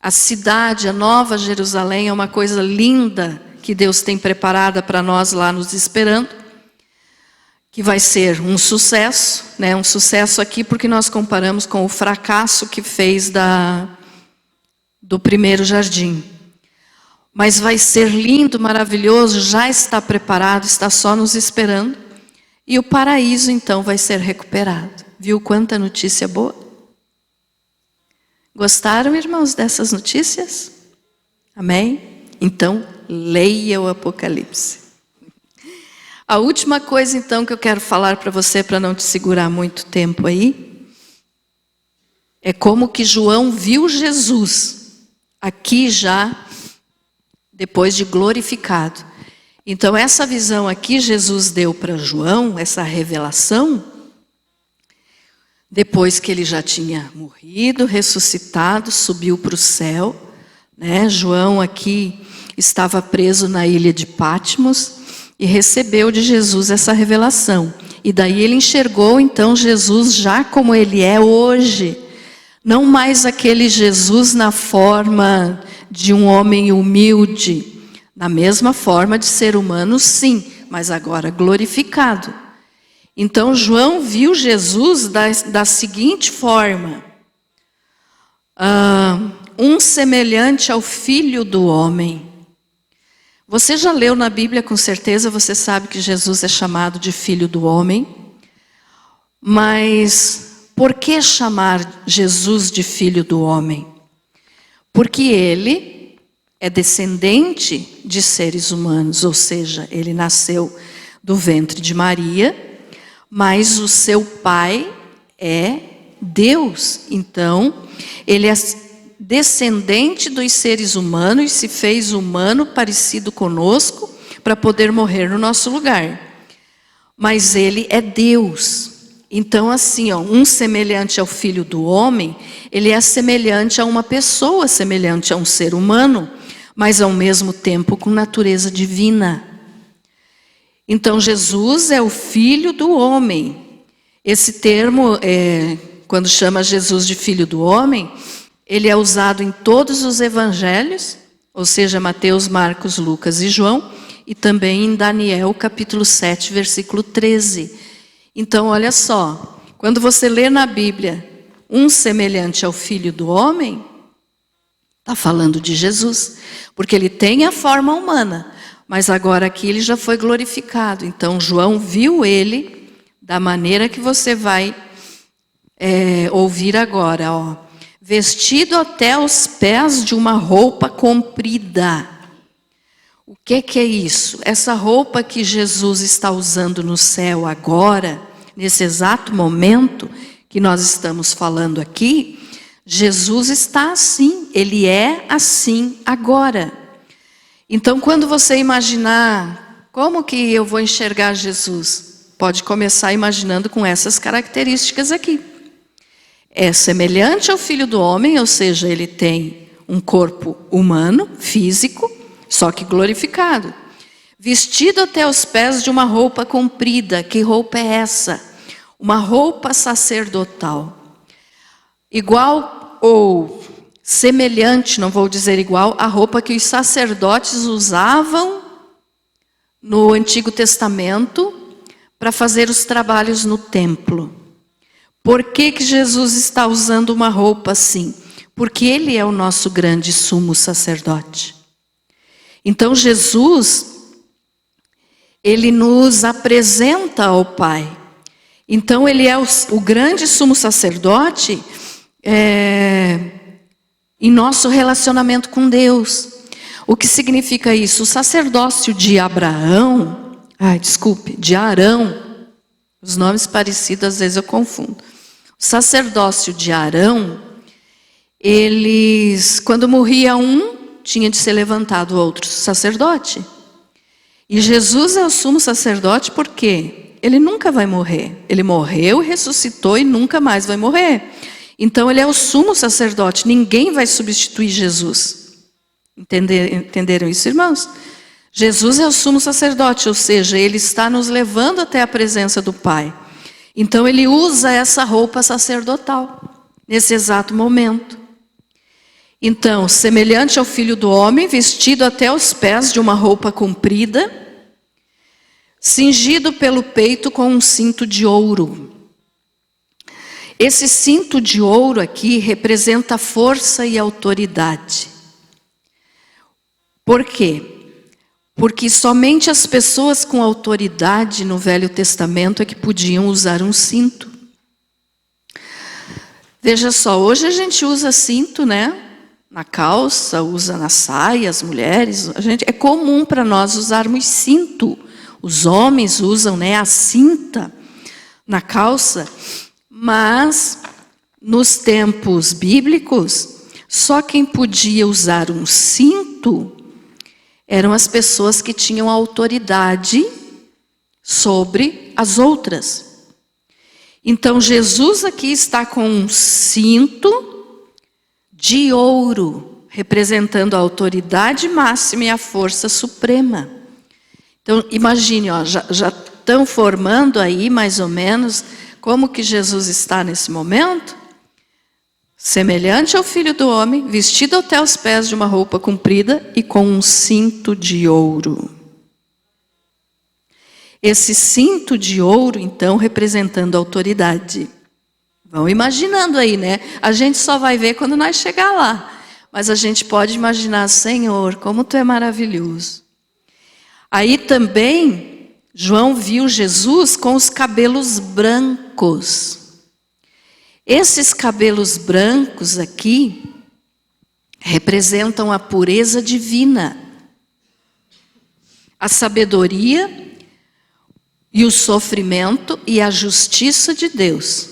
A cidade, a nova Jerusalém, é uma coisa linda que Deus tem preparada para nós lá nos esperando, que vai ser um sucesso, né? Um sucesso aqui porque nós comparamos com o fracasso que fez do primeiro jardim. Mas vai ser lindo, maravilhoso, já está preparado, está só nos esperando. E o paraíso então vai ser recuperado. Viu quanta notícia boa? Gostaram, irmãos, dessas notícias? Amém? Então, leia o Apocalipse. A última coisa, então, que eu quero falar para você, para não te segurar muito tempo aí, é como que João viu Jesus, aqui já, depois de glorificado. Então, essa visão aqui, Jesus deu para João, essa revelação, depois que ele já tinha morrido, ressuscitado, subiu para o céu, né? João aqui estava preso na ilha de Patmos, e recebeu de Jesus essa revelação. E daí ele enxergou então Jesus já como ele é hoje. Não mais aquele Jesus na forma de um homem humilde. Na mesma forma de ser humano, sim, mas agora glorificado. Então João viu Jesus da seguinte forma. Um semelhante ao Filho do Homem. Você já leu na Bíblia, com certeza, você sabe que Jesus é chamado de Filho do Homem. Mas por que chamar Jesus de Filho do Homem? Porque ele é descendente de seres humanos, ou seja, ele nasceu do ventre de Maria, mas o seu pai é Deus. Então, ele é descendente dos seres humanos, se fez humano parecido conosco para poder morrer no nosso lugar. Mas ele é Deus. Então assim, um semelhante ao Filho do Homem, ele é semelhante a uma pessoa, semelhante a um ser humano, mas ao mesmo tempo com natureza divina. Então Jesus é o Filho do Homem. Esse termo, quando chama Jesus de Filho do Homem, ele é usado em todos os evangelhos, ou seja, Mateus, Marcos, Lucas e João, e também em Daniel, capítulo 7, versículo 13. Então, olha só, quando você lê na Bíblia, um semelhante ao Filho do Homem, está falando de Jesus, porque ele tem a forma humana, mas agora aqui ele já foi glorificado. Então, João viu ele da maneira que você vai ouvir agora, vestido até os pés de uma roupa comprida. O que é isso? Essa roupa que Jesus está usando no céu agora, nesse exato momento que nós estamos falando aqui, Jesus está assim, ele é assim agora. Então, quando você imaginar como que eu vou enxergar Jesus, pode começar imaginando com essas características aqui. É semelhante ao Filho do Homem, ou seja, ele tem um corpo humano, físico, só que glorificado. Vestido até os pés de uma roupa comprida. Que roupa é essa? Uma roupa sacerdotal. Igual ou semelhante, não vou dizer igual, à roupa que os sacerdotes usavam no Antigo Testamento para fazer os trabalhos no templo. Por que Jesus está usando uma roupa assim? Porque ele é o nosso grande sumo sacerdote. Então Jesus, ele nos apresenta ao Pai. Então ele é o grande sumo sacerdote em nosso relacionamento com Deus. O que significa isso? O sacerdócio de Abraão, de Arão. Os nomes parecidos, às vezes eu confundo. O sacerdócio de Arão, quando morria um, tinha de ser levantado outro sacerdote. E Jesus é o sumo sacerdote porque ele nunca vai morrer. Ele morreu, ressuscitou e nunca mais vai morrer. Então ele é o sumo sacerdote, ninguém vai substituir Jesus. Entenderam isso, irmãos? Jesus é o sumo sacerdote, ou seja, ele está nos levando até a presença do Pai. Então ele usa essa roupa sacerdotal, nesse exato momento. Então, semelhante ao Filho do Homem, vestido até os pés de uma roupa comprida, cingido pelo peito com um cinto de ouro. Esse cinto de ouro aqui representa força e autoridade. Por quê? Porque somente as pessoas com autoridade no Velho Testamento é que podiam usar um cinto. Veja só, hoje a gente usa cinto, né? Na calça, usa na saia, as mulheres. É comum para nós usarmos cinto. Os homens usam, né, a cinta na calça. Mas, nos tempos bíblicos, só quem podia usar um cinto eram as pessoas que tinham autoridade sobre as outras. Então, Jesus aqui está com um cinto de ouro, representando a autoridade máxima e a força suprema. Então, imagine, já estão formando aí, mais ou menos, como que Jesus está nesse momento? Semelhante ao Filho do Homem, vestido até os pés de uma roupa comprida e com um cinto de ouro. Esse cinto de ouro, então, representando a autoridade. Vão imaginando aí, né? A gente só vai ver quando nós chegar lá. Mas a gente pode imaginar, Senhor, como Tu é maravilhoso. Aí também, João viu Jesus com os cabelos brancos. Esses cabelos brancos aqui representam a pureza divina, a sabedoria e o sofrimento e a justiça de Deus.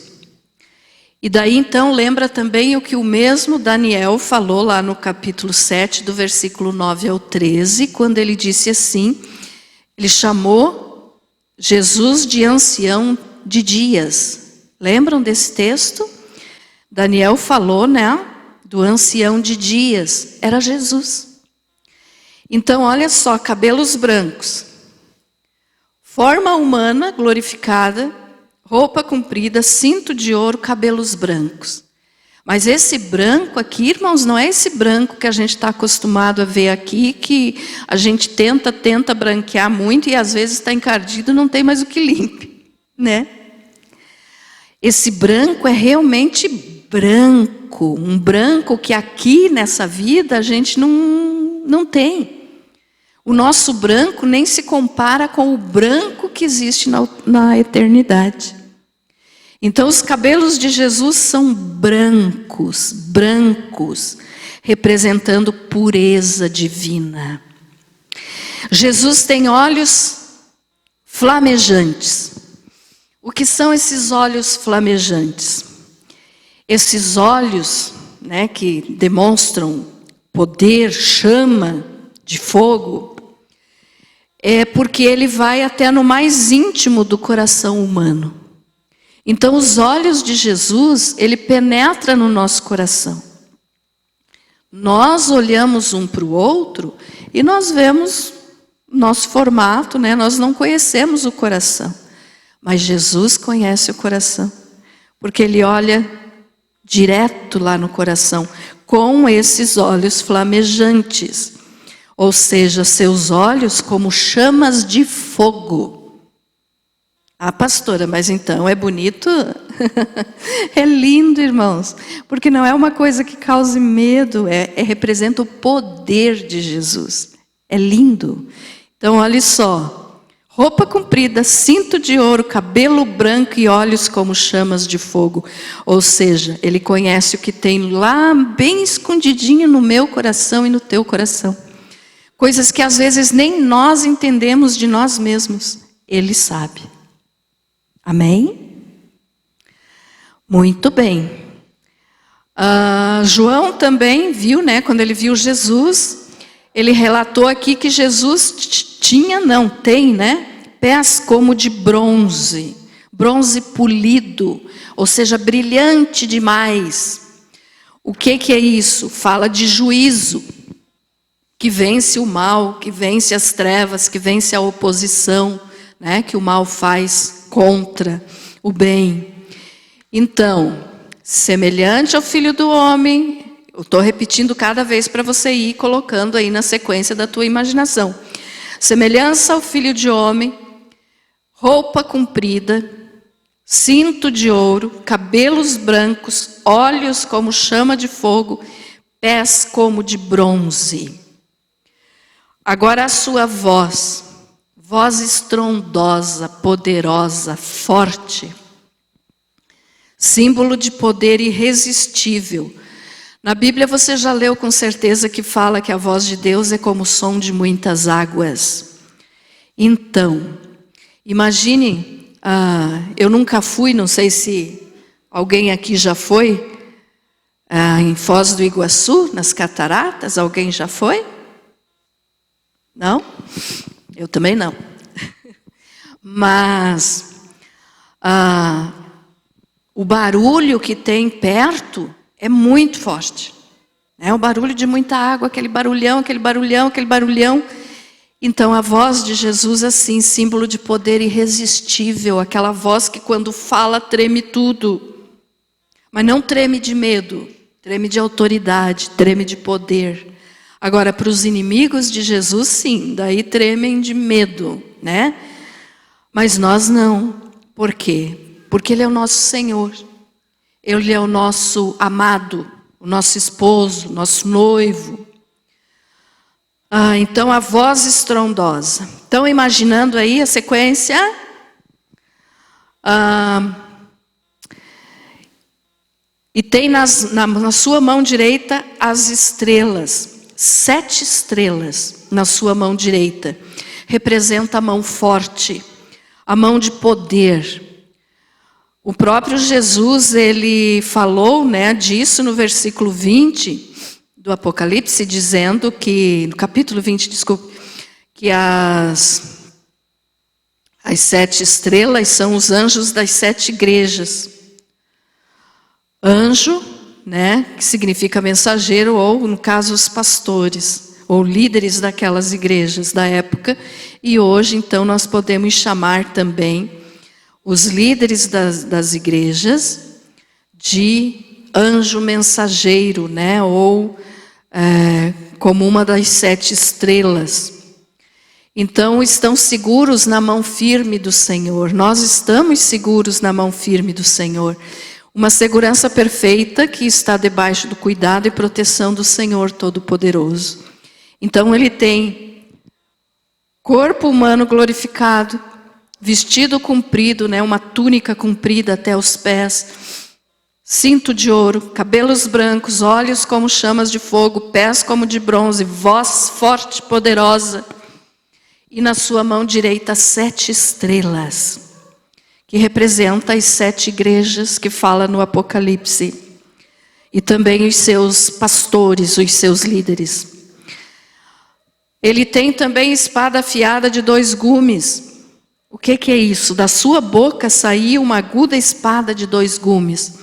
E daí então lembra também o que o mesmo Daniel falou lá no capítulo 7, do versículo 9 ao 13, quando ele disse assim, ele chamou Jesus de ancião de dias. Lembram desse texto? Daniel falou, né, do ancião de dias, era Jesus. Então, olha só, cabelos brancos, forma humana glorificada, roupa comprida, cinto de ouro, cabelos brancos. Mas esse branco aqui, irmãos, não é esse branco que a gente está acostumado a ver aqui, que a gente tenta branquear muito e às vezes está encardido e não tem mais o que limpe, né? Esse branco é realmente branco, um branco que aqui nessa vida a gente não tem. O nosso branco nem se compara com o branco que existe na eternidade. Então os cabelos de Jesus são brancos, representando pureza divina. Jesus tem olhos flamejantes. O que são esses olhos flamejantes? Esses olhos, né, que demonstram poder, chama de fogo, é porque ele vai até no mais íntimo do coração humano. Então os olhos de Jesus, ele penetra no nosso coração. Nós olhamos um para o outro e nós vemos nosso formato, né? Nós não conhecemos o coração. Mas Jesus conhece o coração, porque Ele olha direto lá no coração, com esses olhos flamejantes. Ou seja, seus olhos como chamas de fogo. Ah, pastora, mas então é bonito? É lindo, irmãos, porque não é uma coisa que cause medo, representa o poder de Jesus. É lindo. Então, olha só. Roupa comprida, cinto de ouro, cabelo branco e olhos como chamas de fogo. Ou seja, ele conhece o que tem lá bem escondidinho no meu coração e no teu coração. Coisas que às vezes nem nós entendemos de nós mesmos. Ele sabe. Amém? Muito bem. João também viu, né? Quando ele viu Jesus, ele relatou aqui que Jesus tem, né? Pés como de bronze, bronze polido, ou seja, brilhante demais. O que é isso? Fala de juízo, que vence o mal, que vence as trevas, que vence a oposição, né? Que o mal faz contra o bem. Então, semelhante ao Filho do Homem, eu estou repetindo cada vez para você ir colocando aí na sequência da tua imaginação. Semelhança ao Filho de Homem, roupa comprida, cinto de ouro, cabelos brancos, olhos como chama de fogo, pés como de bronze. Agora a sua voz, voz estrondosa, poderosa, forte, símbolo de poder irresistível. Na Bíblia você já leu com certeza que fala que a voz de Deus é como o som de muitas águas. Então, imagine, eu nunca fui, não sei se alguém aqui já foi, em Foz do Iguaçu, nas cataratas, alguém já foi? Não? Eu também não. Mas o barulho que tem perto é muito forte. É o barulho de muita água, aquele barulhão, aquele barulhão, aquele barulhão. Então a voz de Jesus assim, símbolo de poder irresistível, aquela voz que quando fala treme tudo. Mas não treme de medo, treme de autoridade, treme de poder. Agora para os inimigos de Jesus sim, daí tremem de medo, né? Mas nós não. Por quê? Porque Ele é o nosso Senhor. Ele é o nosso amado, o nosso esposo, o nosso noivo. Então a voz estrondosa. Então imaginando aí a sequência. E tem na sua mão direita as estrelas. 7 estrelas na sua mão direita. Representa a mão forte, a mão de poder. O próprio Jesus, ele falou, né, disso no versículo 20 do Apocalipse, dizendo que, no capítulo 20, desculpe, que as 7 estrelas são os anjos das 7 igrejas. Anjo, né, que significa mensageiro, ou no caso os pastores, ou líderes daquelas igrejas da época. E hoje, então, nós podemos chamar também os líderes das igrejas de anjo mensageiro, né? Ou como uma das 7 estrelas. Então estão seguros na mão firme do Senhor. Nós estamos seguros na mão firme do Senhor. Uma segurança perfeita que está debaixo do cuidado e proteção do Senhor Todo-Poderoso. Então Ele tem corpo humano glorificado, vestido comprido, né, uma túnica comprida até os pés, cinto de ouro, cabelos brancos, olhos como chamas de fogo, pés como de bronze, voz forte, poderosa. E na sua mão direita 7 estrelas, que representa as 7 igrejas que fala no Apocalipse. E também os seus pastores, os seus líderes. Ele tem também espada afiada de 2 gumes. O que é isso? Da sua boca saiu uma aguda espada de 2 gumes.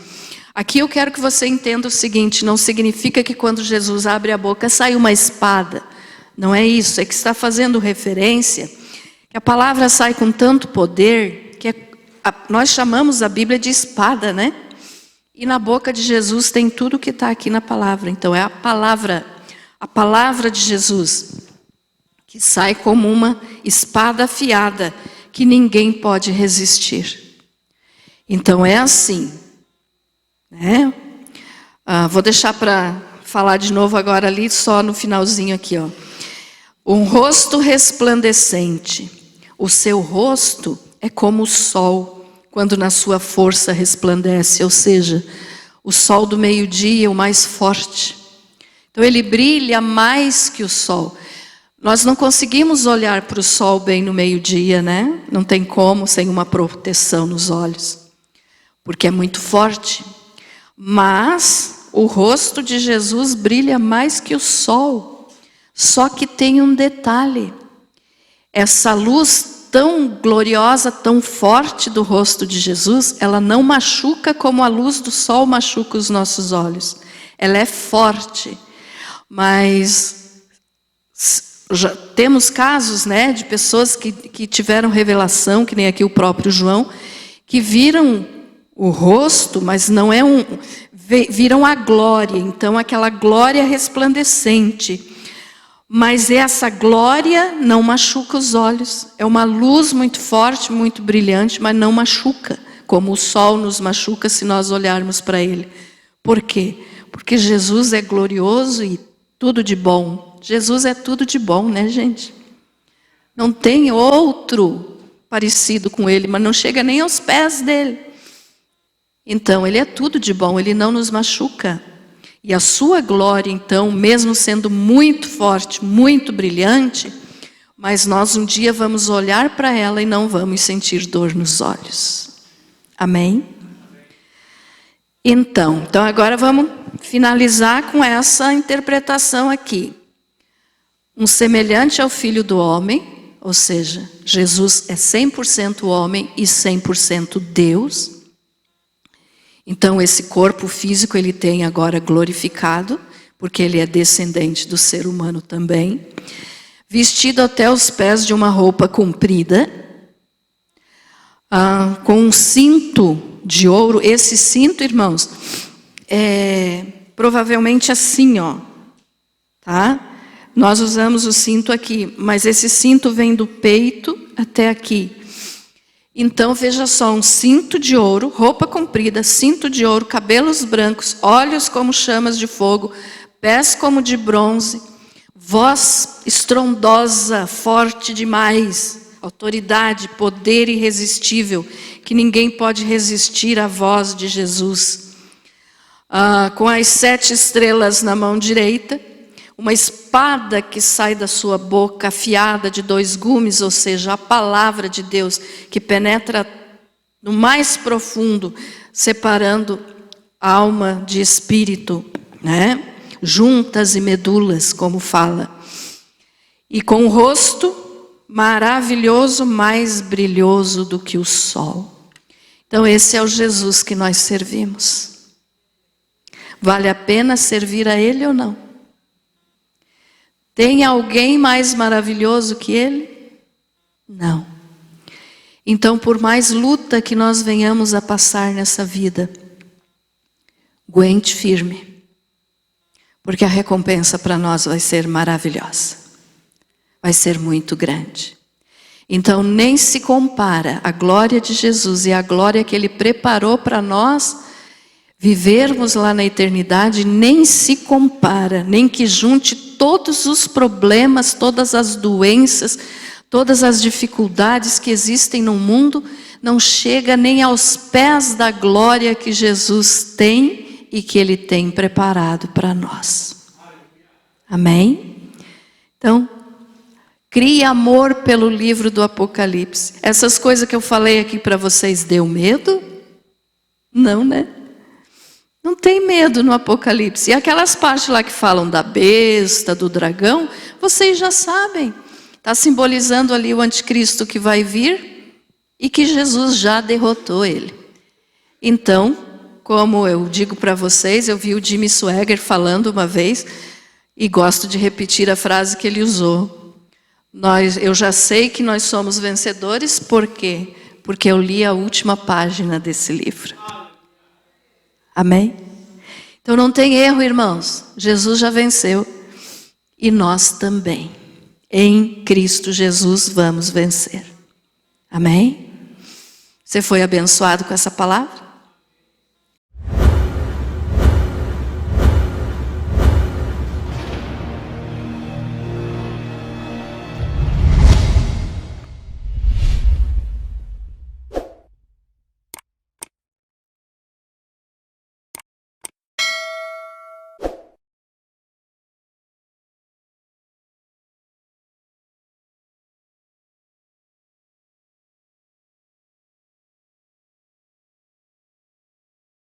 Aqui eu quero que você entenda o seguinte, não significa que quando Jesus abre a boca sai uma espada. Não é isso, é que está fazendo referência que a palavra sai com tanto poder que nós chamamos a Bíblia de espada, né? E na boca de Jesus tem tudo que está aqui na palavra. Então é a palavra de Jesus, que sai como uma espada afiada, que ninguém pode resistir. Então é assim, né? Vou deixar para falar de novo agora ali, só no finalzinho aqui, ó. Um rosto resplandecente. O seu rosto é como o sol, quando na sua força resplandece, ou seja, o sol do meio-dia é o mais forte. Então ele brilha mais que o sol. Nós não conseguimos olhar para o sol bem no meio-dia, né? Não tem como sem uma proteção nos olhos, porque é muito forte. Mas o rosto de Jesus brilha mais que o sol. Só que tem um detalhe. Essa luz tão gloriosa, tão forte do rosto de Jesus, ela não machuca como a luz do sol machuca os nossos olhos. Ela é forte, mas já temos casos, né, de pessoas que tiveram revelação, que nem aqui o próprio João, que viram o rosto, mas não é viram a glória, então aquela glória resplandecente. Mas essa glória não machuca os olhos. É uma luz muito forte, muito brilhante, mas não machuca, como o sol nos machuca se nós olharmos para ele. Por quê? Porque Jesus é glorioso e tudo de bom. Jesus é tudo de bom, né, gente? Não tem outro parecido com ele, mas não chega nem aos pés dele. Então, ele é tudo de bom, ele não nos machuca. E a sua glória, então, mesmo sendo muito forte, muito brilhante, mas nós um dia vamos olhar para ela e não vamos sentir dor nos olhos. Amém? Então agora vamos finalizar com essa interpretação aqui. Um semelhante ao Filho do Homem, ou seja, Jesus é 100% homem e 100% Deus. Então esse corpo físico ele tem agora glorificado, porque ele é descendente do ser humano também. Vestido até os pés de uma roupa comprida, com um cinto de ouro. Esse cinto, irmãos, é provavelmente assim, ó, tá? Nós usamos o cinto aqui, mas esse cinto vem do peito até aqui. Então, veja só, um cinto de ouro, roupa comprida, cinto de ouro, cabelos brancos, olhos como chamas de fogo, pés como de bronze, voz estrondosa, forte demais, autoridade, poder irresistível, que ninguém pode resistir à voz de Jesus. Com as 7 estrelas na mão direita, uma espada que sai da sua boca, afiada de 2 gumes, ou seja, a palavra de Deus, que penetra no mais profundo, separando alma de espírito, né? Juntas e medulas, como fala. E com o rosto maravilhoso, mais brilhoso do que o sol. Então esse é o Jesus que nós servimos. Vale a pena servir a Ele ou não? Tem alguém mais maravilhoso que Ele? Não. Então, por mais luta que nós venhamos a passar nessa vida, aguente firme, porque a recompensa para nós vai ser maravilhosa, vai ser muito grande. Então, nem se compara a glória de Jesus e a glória que Ele preparou para nós vivermos lá na eternidade, nem se compara, nem que junte todos os problemas, todas as doenças, todas as dificuldades que existem no mundo, não chega nem aos pés da glória que Jesus tem e que Ele tem preparado para nós. Amém? Então, crie amor pelo livro do Apocalipse. Essas coisas que eu falei aqui para vocês, deu medo? Não, né? Não tem medo no Apocalipse. E aquelas partes lá que falam da besta, do dragão, vocês já sabem. Está simbolizando ali o anticristo que vai vir e que Jesus já derrotou ele. Então, como eu digo para vocês, eu vi o Jimmy Swaggart falando uma vez e gosto de repetir a frase que ele usou. Eu já sei que nós somos vencedores, por quê? Porque eu li a última página desse livro. Amém? Então não tem erro, irmãos. Jesus já venceu. E nós também. Em Cristo Jesus vamos vencer. Amém? Você foi abençoado com essa palavra?